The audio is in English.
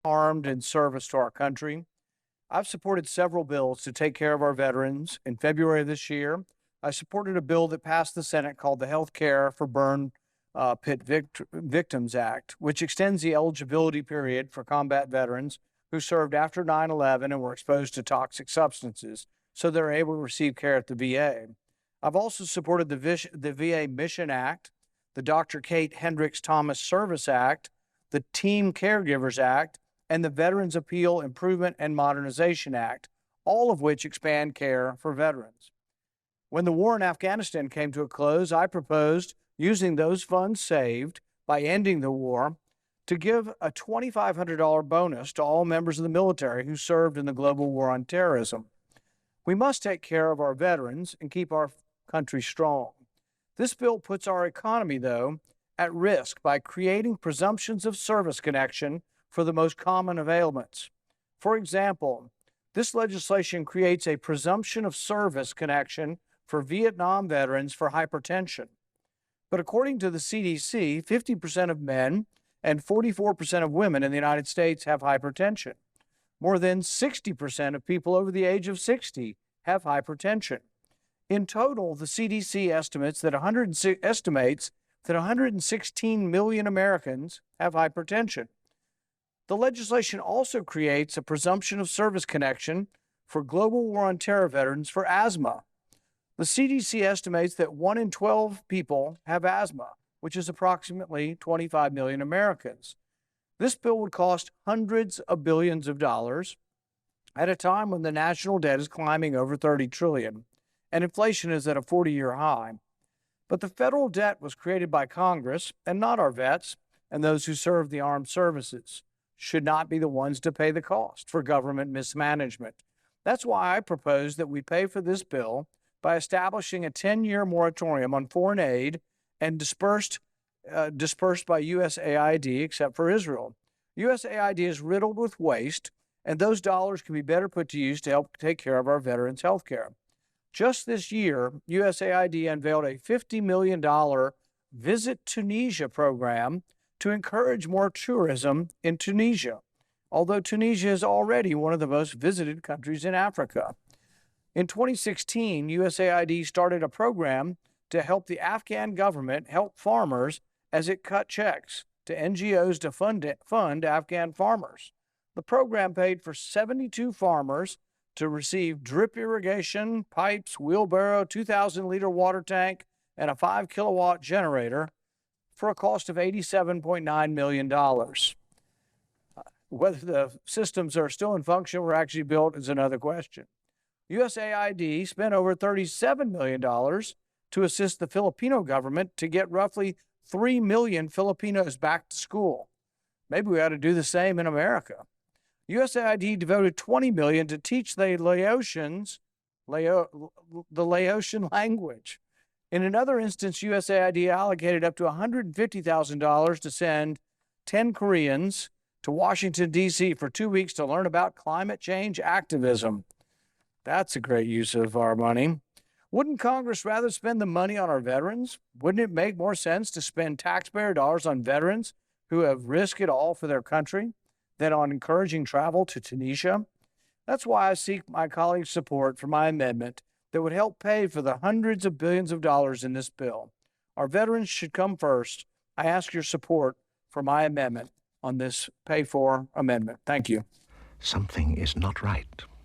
armed in service to our country. I've supported several bills to take care of our veterans. In February of this year, I supported a bill that passed the Senate called the Health Care for Burn Victims Act, which extends the eligibility period for combat veterans who served after 9/11 and were exposed to toxic substances, so they're able to receive care at the VA. I've also supported the VA Mission Act, the Dr. Kate Hendricks Thomas Service Act, the Team Caregivers Act, and the Veterans Appeal Improvement and Modernization Act, all of which expand care for veterans. When the war in Afghanistan came to a close, I proposed using those funds saved by ending the war to give a $2,500 bonus to all members of the military who served in the global war on terrorism. We must take care of our veterans and keep our country strong. This bill puts our economy, though, at risk by creating presumptions of service connection for the most common of ailments. For example, this legislation creates a presumption of service connection for Vietnam veterans for hypertension. But according to the CDC, 50% of men and 44% of women in the United States have hypertension. More than 60% of people over the age of 60 have hypertension. In total, the CDC estimates that 116 million Americans have hypertension. The legislation also creates a presumption of service connection for global war on terror veterans for asthma. The CDC estimates that 1 in 12 people have asthma, which is approximately 25 million Americans. This bill would cost hundreds of billions of dollars at a time when the national debt is climbing over 30 trillion and inflation is at a 40-year high. But the federal debt was created by Congress and not our vets and those who serve the armed services should not be the ones to pay the cost for government mismanagement. That's why I propose that we pay for this bill by establishing a 10-year moratorium on foreign aid and dispersed by USAID, except for Israel. USAID is riddled with waste, and those dollars can be better put to use to help take care of our veterans' health care. Just this year, USAID unveiled a $50 million Visit Tunisia program to encourage more tourism in Tunisia, although Tunisia is already one of the most visited countries in Africa. In 2016, USAID started a program to help the Afghan government help farmers as it cut checks to NGOs to fund Afghan farmers. The program paid for 72 farmers to receive drip irrigation, pipes, wheelbarrow, 2,000-liter water tank, and a 5-kilowatt generator for a cost of $87.9 million. Whether the systems are still in function or actually built is another question. USAID spent over $37 million to assist the Filipino government to get roughly 3 million Filipinos back to school. Maybe we ought to do the same in America. USAID devoted $20 million to teach the Laotian language. In another instance, USAID allocated up to $150,000 to send 10 Koreans to Washington, D.C. for 2 weeks to learn about climate change activism. That's a great use of our money. Wouldn't Congress rather spend the money on our veterans? Wouldn't it make more sense to spend taxpayer dollars on veterans who have risked it all for their country than on encouraging travel to Tunisia? That's why I seek my colleagues' support for my amendment that would help pay for the hundreds of billions of dollars in this bill. Our veterans should come first. I ask your support for my amendment on this pay-for amendment. Thank you. Something is not right.